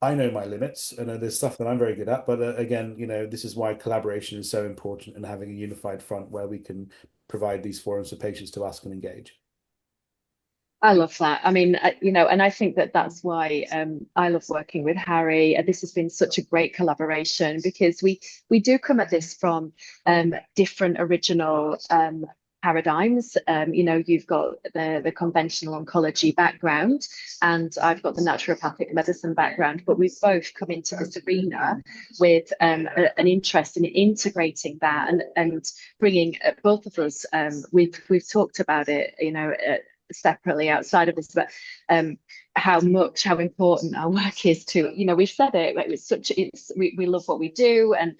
I know my limits and there's stuff that I'm very good at, but again, this is why collaboration is so important and having a unified front where we can provide these forums for patients to ask and engage. I love that. I mean, and I think that's why I love working with Harry. This has been such a great collaboration because we do come at this from different original paradigms. You've got the conventional oncology background, and I've got the naturopathic medicine background, but we've both come into this arena with an interest in integrating that and bringing both of us. We've talked about it, separately outside of this, but how important our work is to, we've said it, we love what we do, and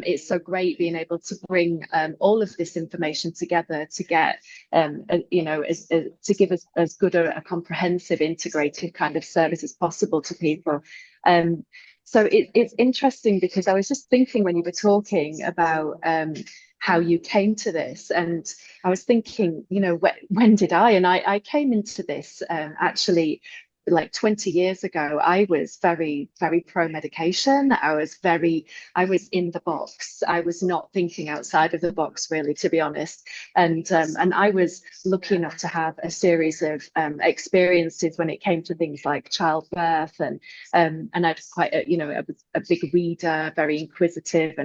it's so great being able to bring all of this information together to get to give us as good a comprehensive integrated kind of service as possible to people. So it's interesting because I was just thinking when you were talking about how you came to this, and I was thinking, when did I? And I came into this actually like 20 years ago. I was very, very pro medication. I was in the box. I was not thinking outside of the box, really, to be honest. And I was lucky enough to have a series of experiences when it came to things like childbirth, and I was quite I was a big reader, very inquisitive,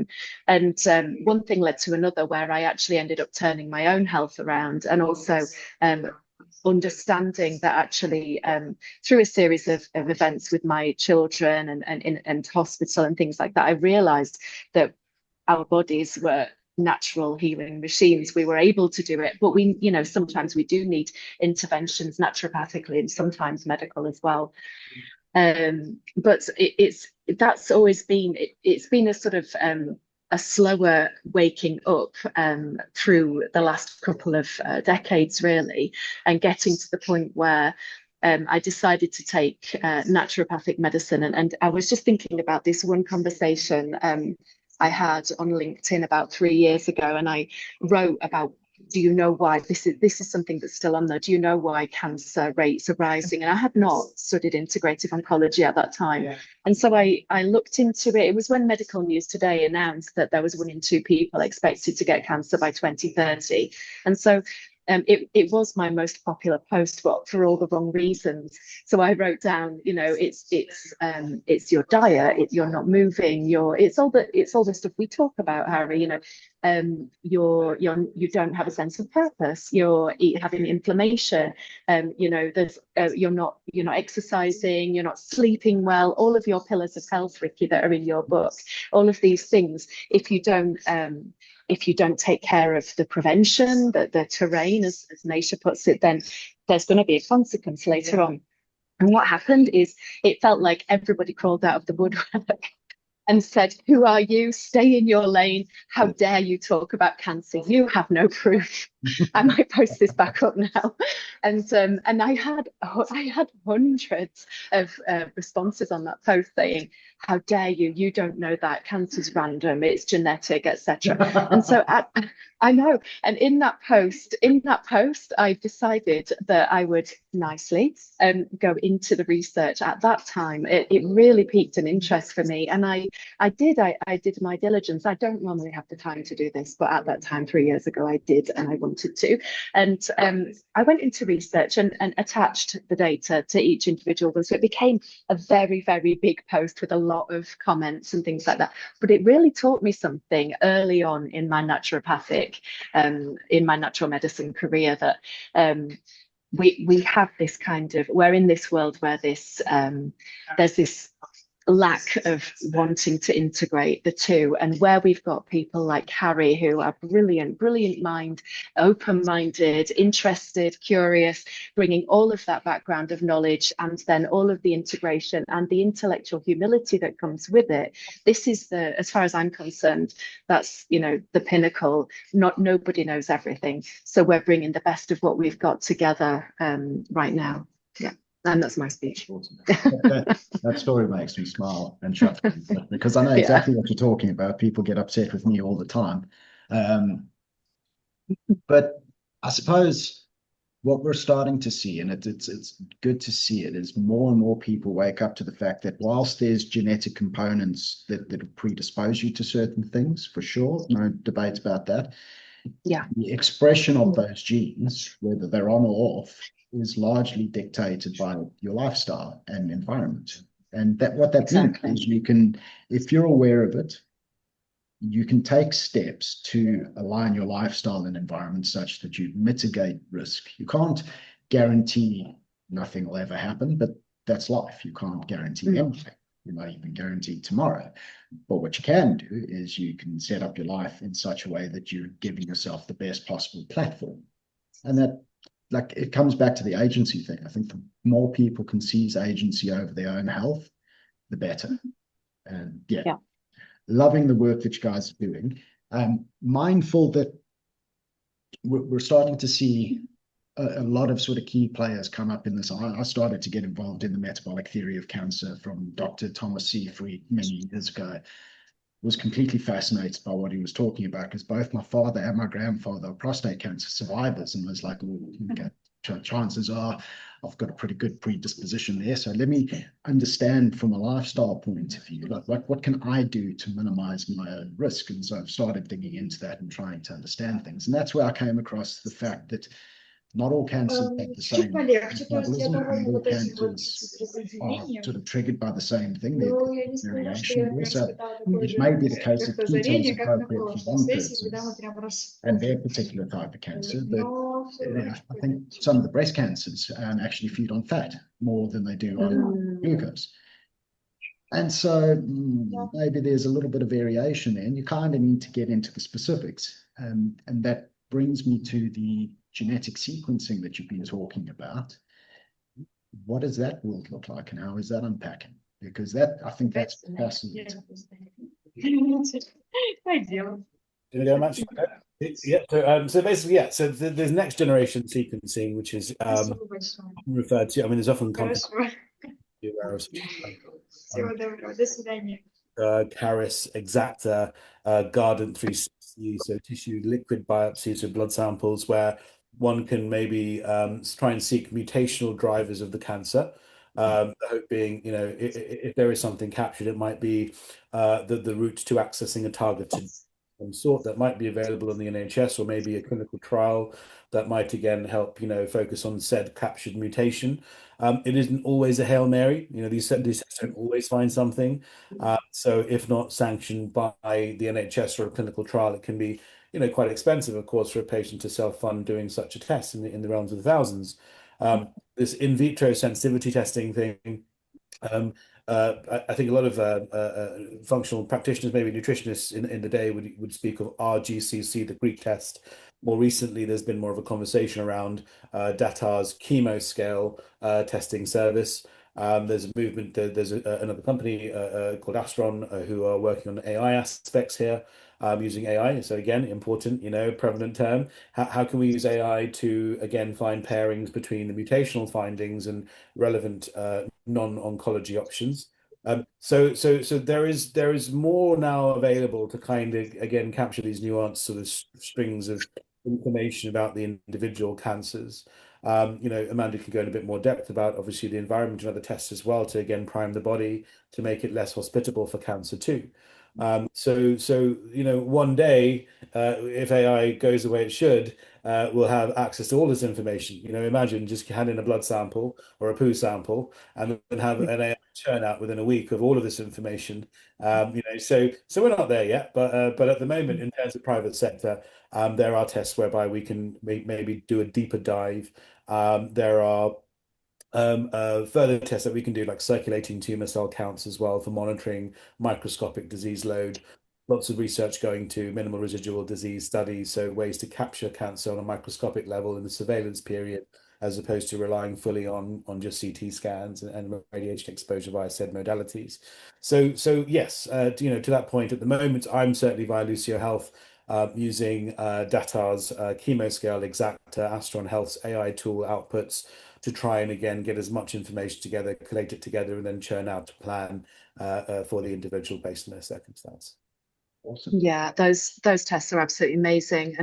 and one thing led to another, where I actually ended up turning my own health around, and also understanding that actually through a series of events with my children and hospital and things like that, I realized that our bodies were natural healing machines. We were able to do it, but we, you know, sometimes we do need interventions naturopathically and sometimes medical as well. But that's always been, it's been a sort of a slower waking up through the last couple of decades, really, and getting to the point where I decided to take naturopathic medicine. And I was just thinking about this one conversation I had on LinkedIn about 3 years ago, and I wrote about, do you know why this is something that's still on there? Do you know why cancer rates are rising? And I had not studied integrative oncology at that time. Yeah. And so I looked into it. It was when Medical News Today announced that there was 1 in 2 people expected to get cancer by 2030. And so it was my most popular post, but for all the wrong reasons. So I wrote down, you know, it's your diet, you're not moving, it's all the stuff we talk about, Harry. You know, you don't have a sense of purpose. You're having inflammation. You know, you're not exercising. You're not sleeping well. All of your pillars of health, Ricky, that are in your book. All of these things, if you don't take care of the prevention, the terrain, as Naisha puts it, then there's going to be a consequence later on. And what happened is it felt like everybody crawled out of the woodwork and said, who are you? Stay in your lane. How dare you talk about cancer? You have no proof. I might post this back up now. And I had hundreds of responses on that post saying, how dare you? You don't know that cancer's random, it's genetic, etc. And so I know. And in that post, I decided that I would nicely go into the research. At that time, it really piqued an interest for me, and I did my diligence. I don't normally have the time to do this, but at that time, 3 years ago, I did, and I wanted to. And I went into research and attached the data to each individual one. So it became a very, very big post with a lot of comments and things like that. But it really taught me something early on in my naturopathic, in my natural medicine career, that we have this kind of, we're in this world where there's this lack of wanting to integrate the two, and where we've got people like Harry, who are brilliant mind, open-minded, interested, curious, bringing all of that background of knowledge and then all of the integration and the intellectual humility that comes with it. This is as far as I'm concerned, that's, you know, the pinnacle. Nobody knows everything, so we're bringing the best of what we've got together right now. Yeah. And that's my speech. That story makes me smile and chuckle because I know exactly what you're talking about. People get upset with me all the time. But I suppose what we're starting to see, and it's good to see it, is more and more people wake up to the fact that whilst there's genetic components that predispose you to certain things, for sure, no debates about that. Yeah. The expression of those genes, whether they're on or off, is largely dictated by your lifestyle and environment. And what that means is you can, if you're aware of it, you can take steps to align your lifestyle and environment such that you mitigate risk. You can't guarantee nothing will ever happen, but that's life. You can't guarantee anything. You're not even guaranteed tomorrow. But what you can do is you can set up your life in such a way that you're giving yourself the best possible platform. And that, like, it comes back to the agency thing. I think the more people can seize agency over their own health, the better. And yeah. Loving the work that you guys are doing. Mindful that we're starting to see a lot of sort of key players come up in this. I started to get involved in the metabolic theory of cancer from Dr. Thomas Seyfried many years ago. Was completely fascinated by what he was talking about, because both my father and my grandfather are prostate cancer survivors, and was like, okay, chances are I've got a pretty good predisposition there, so let me understand from a lifestyle point of view, like what can I do to minimize my own risk. And so I've started digging into that and trying to understand things, and that's where I came across the fact that not all cancers have the same metabolism, and all cancers are sort of triggered by the same thing. There's variation there. So it may be the case that keto is appropriate for one person and their particular type of cancer, but I think some of the breast cancers actually feed on fat more than they do on glucose. And so maybe there's a little bit of variation there, and you kind of need to get into the specifics. And that brings me to the genetic sequencing that you've been talking about. What does that world look like, and how is that unpacking? Because that, I think that's fascinating. Ideal. Did I go much? Yeah. So basically, yeah. So there's next generation sequencing, which is referred to. I mean, there's often companies aware of Caris, Exacta, Guardant 360, so tissue liquid biopsies of blood samples where one can maybe try and seek mutational drivers of the cancer. The hope being, if there is something captured, it might be the route to accessing a targeted some sort that might be available in the NHS, or maybe a clinical trial that might again help, focus on said captured mutation. It isn't always a Hail Mary. These tests don't always find something. So if not sanctioned by the NHS or a clinical trial, it can be, quite expensive, of course, for a patient to self-fund doing such a test in the realms of the thousands. This in vitro sensitivity testing thing, I think a lot of functional practitioners, maybe nutritionists in the day would speak of RGCC, the Greek test. More recently, there's been more of a conversation around Datar's chemo scale testing service. There's a movement, there's another company called Astron who are working on AI aspects here, using AI. So again, important, prevalent term. How can we use AI to, again, find pairings between the mutational findings and relevant non-oncology options? So there is more now available to kind of, again, capture these nuanced sort of strings of information about the individual cancers. Amanda can go in a bit more depth about obviously the environment and other tests as well to again prime the body to make it less hospitable for cancer too. So one day, if AI goes the way it should, we'll have access to all this information. Imagine just hand in a blood sample or a poo sample and then have an AI churn out within a week of all of this information. So we're not there yet, but at the moment, in terms of private sector, there are tests whereby we can maybe do a deeper dive. There are further tests that we can do, like circulating tumor cell counts as well for monitoring microscopic disease load. Lots of research going to minimal residual disease studies, so ways to capture cancer on a microscopic level in the surveillance period, as opposed to relying fully on just CT scans and radiation exposure via said modalities. So yes, to that point, at the moment, I'm certainly via Lucio Health using Datar's chemoscale Exacta, Astron Health's AI tool outputs to try and again get as much information together, collate it together, and then churn out a plan for the individual based on their circumstance. Awesome. Yeah, those tests are absolutely amazing.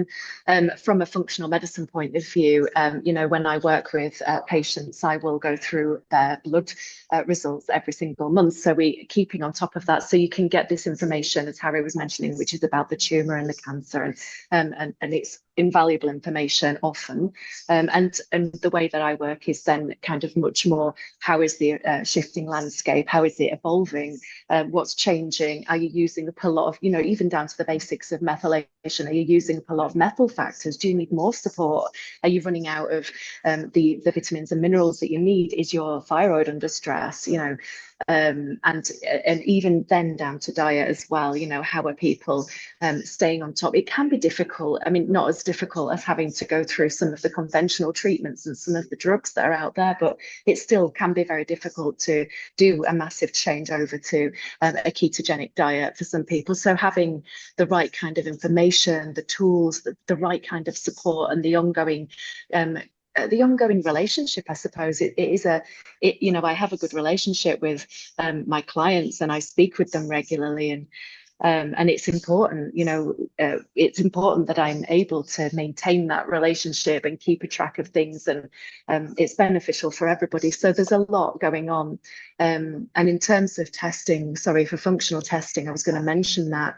And from a functional medicine point of view, when I work with patients, I will go through their blood results every single month. So we keeping on top of that. So you can get this information, as Harry was mentioning, which is about the tumor and the cancer, and it's invaluable information often. And the way that I work is then kind of much more, how is the shifting landscape? How is it evolving? What's changing? Are you using up a lot of, even down to the basics of methylation? Are you using up a lot of methyl factors? Do you need more support? Are you running out of the vitamins and minerals that you need? Is your thyroid under stress? And even then down to diet as well. How are people staying on top? It can be difficult. I mean, not as difficult as having to go through some of the conventional treatments and some of the drugs that are out there, but it still can be very difficult to do a massive change over to a ketogenic diet for some people. So having the right kind of information, the tools, the right kind of support, and the ongoing relationship, I suppose I have a good relationship with my clients, and I speak with them regularly, and it's important, it's important that I'm able to maintain that relationship and keep a track of things, and it's beneficial for everybody. So there's a lot going on. And in terms of testing, for functional testing, I was going to mention that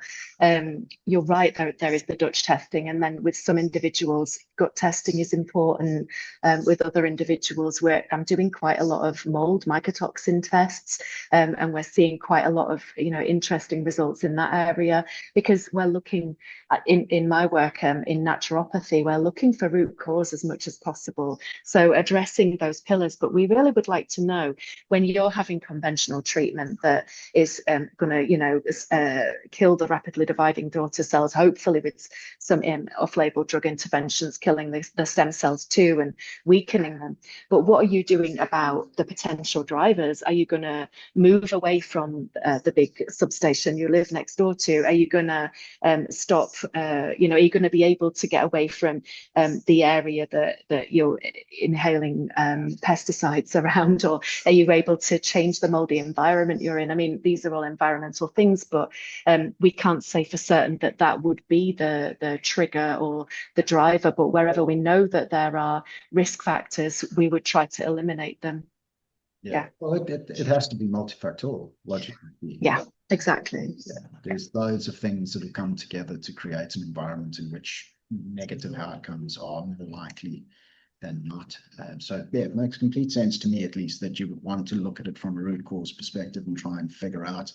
you're right, there is the Dutch testing, and then with some individuals, gut testing is important. With other individuals, where I'm doing quite a lot of mold mycotoxin tests, and we're seeing quite a lot of interesting results in that area, because we're looking at, in my work in naturopathy, we're looking for root cause as much as possible, so addressing those pillars. But we really would like to know, when you're having having conventional treatment that is going to, kill the rapidly dividing daughter cells, hopefully with some off-label drug interventions, killing the stem cells too and weakening them. But what are you doing about the potential drivers? Are you going to move away from the big substation you live next door to? Are you going to stop? Are you going to be able to get away from the area that you're inhaling pesticides around, or are you able to change the moldy environment you're in? I mean, these are all environmental things, but we can't say for certain that would be the trigger or the driver. But wherever we know that there are risk factors, we would try to eliminate them. Yeah. Well, it has to be multifactorial, logically. Yeah, exactly. Yeah. There's loads of things that have come together to create an environment in which negative outcomes are more likely than not. So yeah, it makes complete sense to me, at least, that you would want to look at it from a root cause perspective and try and figure out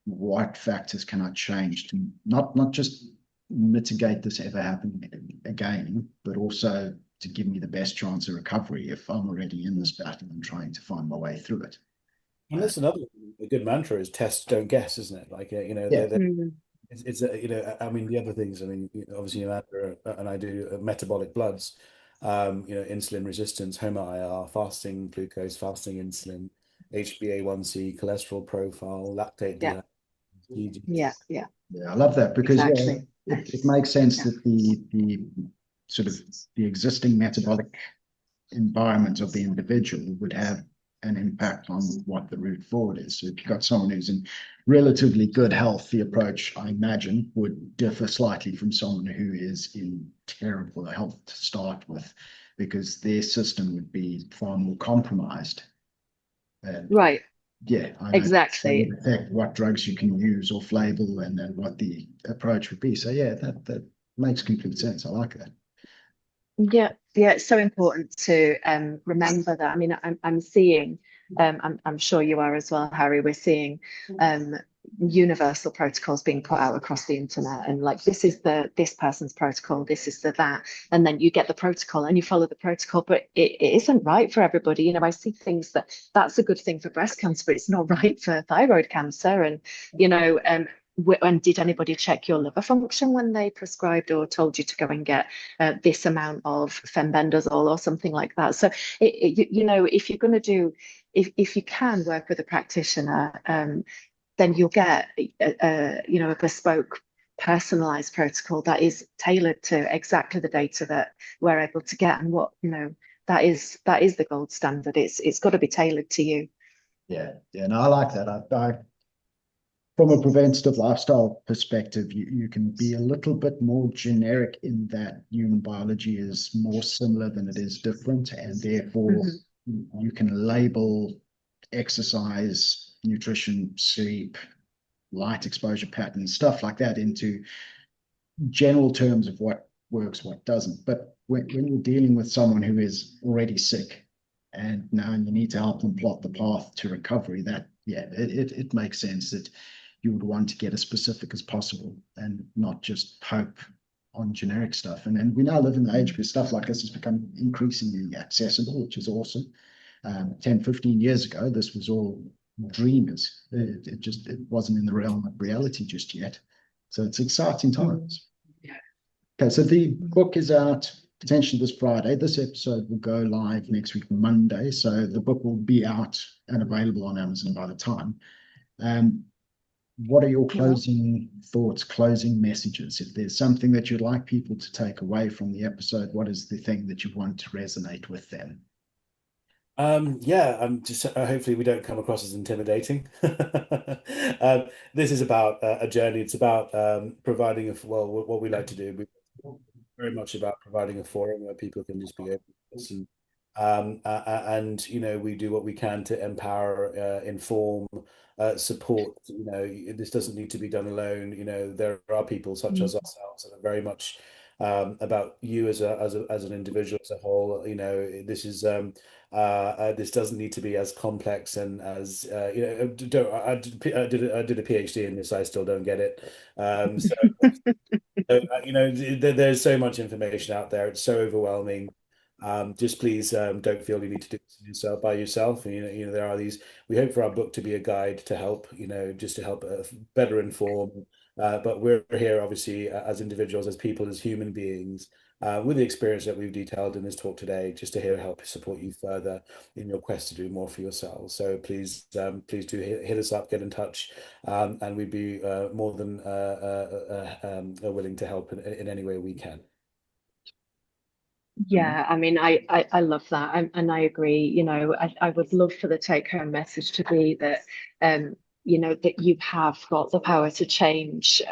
what factors can I change to not just mitigate this ever happening again, but also to give me the best chance of recovery if I'm already in this battle and trying to find my way through it. And that's another a good mantra is test, don't guess, isn't it? Like, it's I mean, the other things, I mean, obviously, Amanda and I do metabolic bloods, insulin resistance, HOMA-IR, fasting glucose, fasting insulin, HbA1c, cholesterol profile, lactate. Yeah, I love that, because exactly. it makes sense that the sort of the existing metabolic environment of the individual would have an impact on what the route forward is. So if you've got someone who's in relatively good health, the approach, I imagine, would differ slightly from someone who is in terrible health to start with, because their system would be far more compromised. Right. Yeah, exactly. Affect what drugs you can use off label and then what the approach would be. So yeah, that makes complete sense. I like that. Yeah, it's so important to remember that. I mean, I'm seeing, I'm sure you are as well, Harry. We're seeing universal protocols being put out across the internet, and like, this is this person's protocol, this is that, and then you get the protocol and you follow the protocol, but it isn't right for everybody. I see things that's a good thing for breast cancer, but it's not right for thyroid cancer, and and did anybody check your liver function when they prescribed or told you to go and get this amount of fenbendazole or something like that? So, if you're going to do, if you can work with a practitioner, then you'll get a bespoke, personalized protocol that is tailored to exactly the data that we're able to get, and what that is the gold standard. It's got to be tailored to you. Yeah, no, I like that. From a preventative lifestyle perspective, you can be a little bit more generic in that human biology is more similar than it is different, and therefore you can label exercise, nutrition, sleep, light exposure patterns, stuff like that into general terms of what works, what doesn't. But when you're dealing with someone who is already sick and now you need to help them plot the path to recovery, it makes sense that you would want to get as specific as possible and not just hope on generic stuff. And we now live in the age where stuff like this has become increasingly accessible, which is awesome. 10, 15 years ago, this was all dreamers. It wasn't in the realm of reality just yet. So it's exciting times. Okay, so the book is out potentially this Friday. This episode will go live next week, Monday. So the book will be out and available on Amazon by the time. What are your closing thoughts, closing messages? If there's something that you'd like people to take away from the episode, what is the thing that you want to resonate with them? Just hopefully we don't come across as intimidating. This is about a journey. It's about providing what we like to do. We're very much about providing a forum where people can just be open to listen. And we do what we can to empower, inform, support. This doesn't need to be done alone. There are people such as ourselves that are very much about you as an individual, as a whole. This is this doesn't need to be as complex and as I did a PhD in this. I still don't get it. There's so much information out there. It's so overwhelming. Just please don't feel you need to do this by yourself. And, there are these. We hope for our book to be a guide to help, just to help better inform. But we're here, obviously, as individuals, as people, as human beings, with the experience that we've detailed in this talk today, just to help support you further in your quest to do more for yourselves. So please do hit us up, get in touch, and we'd be more than willing to help in any way we can. Yeah, I mean, I love that, and I agree. I would love for the take-home message to be that, that you have got the power to change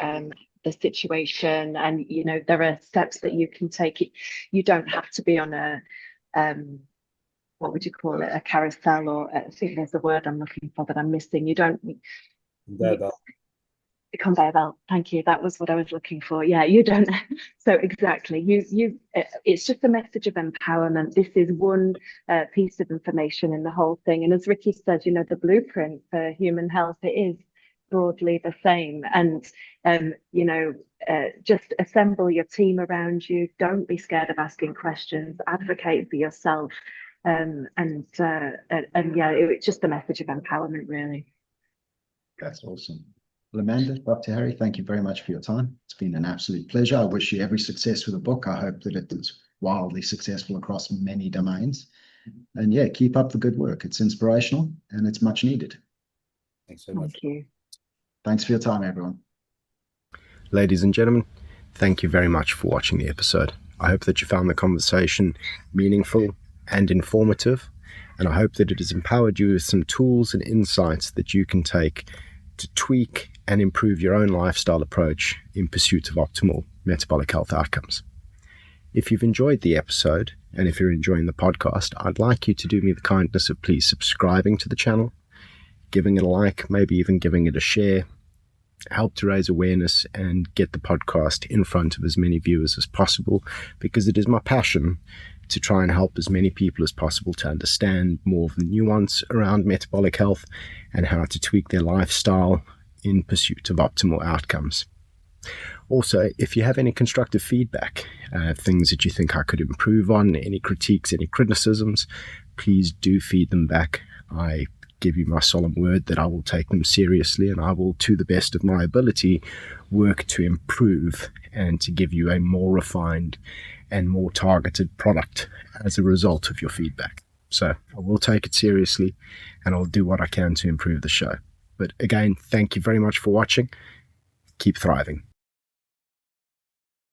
the situation, and there are steps that you can take. You don't have to be on a what would you call it, a carousel, or I think there's a word I'm looking for that I'm missing. You don't. Conveyor belt. Thank you. That was what I was looking for. Yeah, you don't. So exactly. It's just a message of empowerment. This is one piece of information in the whole thing. And as Ricky said, the blueprint for human health, it is broadly the same. And just assemble your team around you. Don't be scared of asking questions. Advocate for yourself. And yeah, it's just a message of empowerment, really. That's awesome. Well, Amanda, Dr. Harry, thank you very much for your time. It's been an absolute pleasure. I wish you every success with the book. I hope that it is wildly successful across many domains. And yeah, keep up the good work. It's inspirational and it's much needed. Thanks so much. Thank you. Thanks for your time, everyone. Ladies and gentlemen, thank you very much for watching the episode. I hope that you found the conversation meaningful and informative, and I hope that it has empowered you with some tools and insights that you can take to tweak and improve your own lifestyle approach in pursuit of optimal metabolic health outcomes. If you've enjoyed the episode, and if you're enjoying the podcast, I'd like you to do me the kindness of please subscribing to the channel, giving it a like, maybe even giving it a share. Help to raise awareness and get the podcast in front of as many viewers as possible, because it is my passion to try and help as many people as possible to understand more of the nuance around metabolic health and how to tweak their lifestyle in pursuit of optimal outcomes. Also, if you have any constructive feedback, things that you think I could improve on, any critiques, any criticisms, please do feed them back. I give you my solemn word that I will take them seriously, and I will, to the best of my ability, work to improve and to give you a more refined and more targeted product as a result of your feedback. So I will take it seriously, and I'll do what I can to improve the show. But again, thank you very much for watching. Keep thriving.